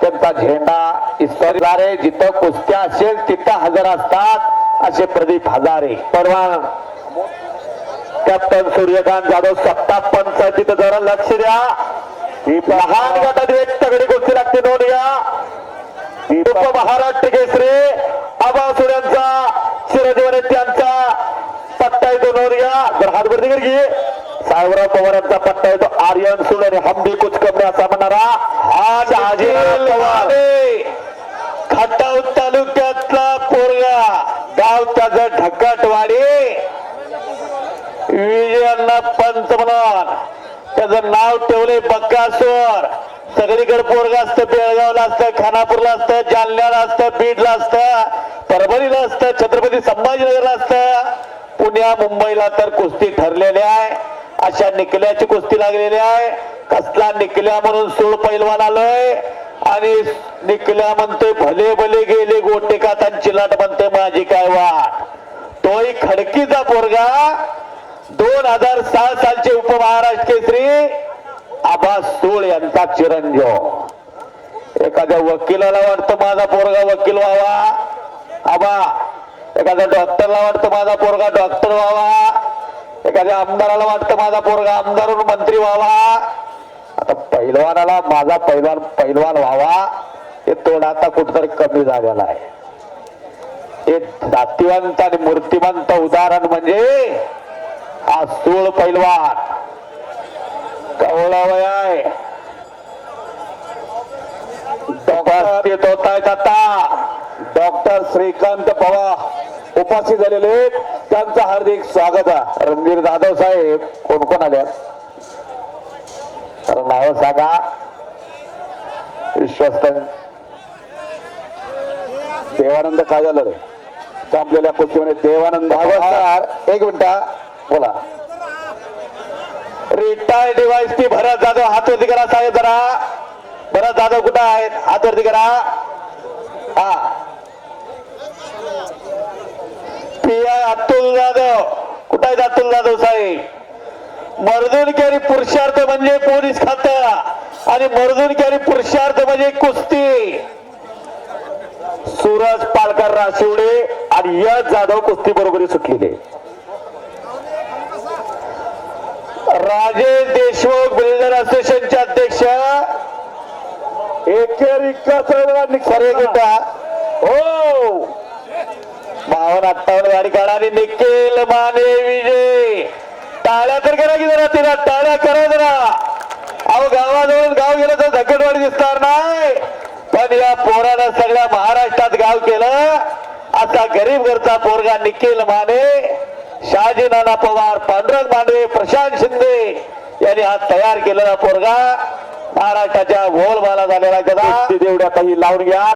त्यांचा झेंडा इस्तारे जिथं कुस्त्या असेल तिथं हजर असतात असे प्रदीप हजारे. परवान कॅप्टन सूर्यकांत जाधव सत्ता पंचायतीत जरा लक्ष द्या. ही लहान गटात एक तगडी कुस्ती लागते. नोंद घ्या. महाराष्ट्र केसरी आबा सुड्यांचा चिरंजीव त्यांचा पट्टा येतो. नोंद घ्या. जर हातवरती घे. साहेबराव पवार यांचा पट्टा येतो. आर्यन सुड आणि हमदी कुछ कमी असा म्हणणारा हा शहाजी पवार खटाव तालुक्यातला पोरगा. गाव त्याचं ढक्कटवाडी. विजयांना पंच म्हणून त्याचं नाव ठेवले बक्कासोर. सगळीकडे पोरगा असतं. बेळगावला असतं, खानापूरला असतं, जालन्याला असतं, बीडला असतं, परभणीला असतं, छत्रपती संभाजीनगरला असतं, पुण्या मुंबईला तर कुस्ती ठरलेली आहे. अशा निकल्याची कुस्ती लागलेली आहे. कसला निकल्या म्हणून सूळ पैलवान आलोय आणि निकल्या म्हणतोय भले भले गेले गोटेकात आणि चिलाट म्हणतोय माझी काय वाट. तोही खडकीचा पोरगा 2006 सालचे उपमहाराष्ट्र केसरी आबा सूळ यांचा चिरंजीव. एखाद्या वकिलाला वाटतं माझा पोरगा वकील व्हावा आबा. एखाद्या डॉक्टरला वाटतं माझा पोरगा डॉक्टर व्हावा. एखाद्या आमदाराला वाटतं माझा पोरगा आमदारून मंत्री व्हावा. आता पैलवानाला माझा पैलवान व्हावा हे तोड आता कुठतरी कमी झालेला आहे. हे जातीवंत आणि मूर्तिमंत उदाहरण म्हणजे हा सूळ पैलवान. कवळा वय आहे. उपस्थित होत आहेत आता डॉक्टर श्रीकांत पवार उपस्थित झालेले. त्यांचं हार्दिक स्वागत आहे. रणधीर जाधव साहेब कोण कोण आले तर नाव सांगा. विश्वस्त देवानंद काय झालं रे संपलेल्या कुस्तीमध्ये देवानंद. एक मिनिट बोला. Retired device T Bharat Jadhav हातवरती करा साहेब जरा. भरत जाधव कुठं आहेत हातवरती करा. हा पीआय अतुल जाधव कुठं आहेत अतुल जाधव साहेब. मर्दुनकरी पुरुषार्थ म्हणजे पोलीस खातं आणि मर्दुनकरी पुरुषार्थ म्हणजे कुस्ती. सूरज पालकर राशिवडे आणि यश जाधव कुस्ती बरोबरी सुटलेले. राजेश देशमुख बिल्डर असोसिएशनचे अध्यक्ष हो 52-58 गाडी काढा. निखिल माने विजय. टाळ्या तर करा की जरा. तिला टाळ्या करा जरा. अहो गावाजवळ गाव गेलं तर धक्कटवाडी दिसणार नाही. पण या पोरानं सगळ्या महाराष्ट्रात गाव केलं. असा गरीब घरचा पोरगा निखिल माने. शहाजी नाना पवार, पांडुरंग मांडवे, प्रशांत शिंदे यांनी हा तयार केलेला पोरगा महाराष्ट्राच्या बोलबाला झालेला. तेवढ्या काही लावून घ्या.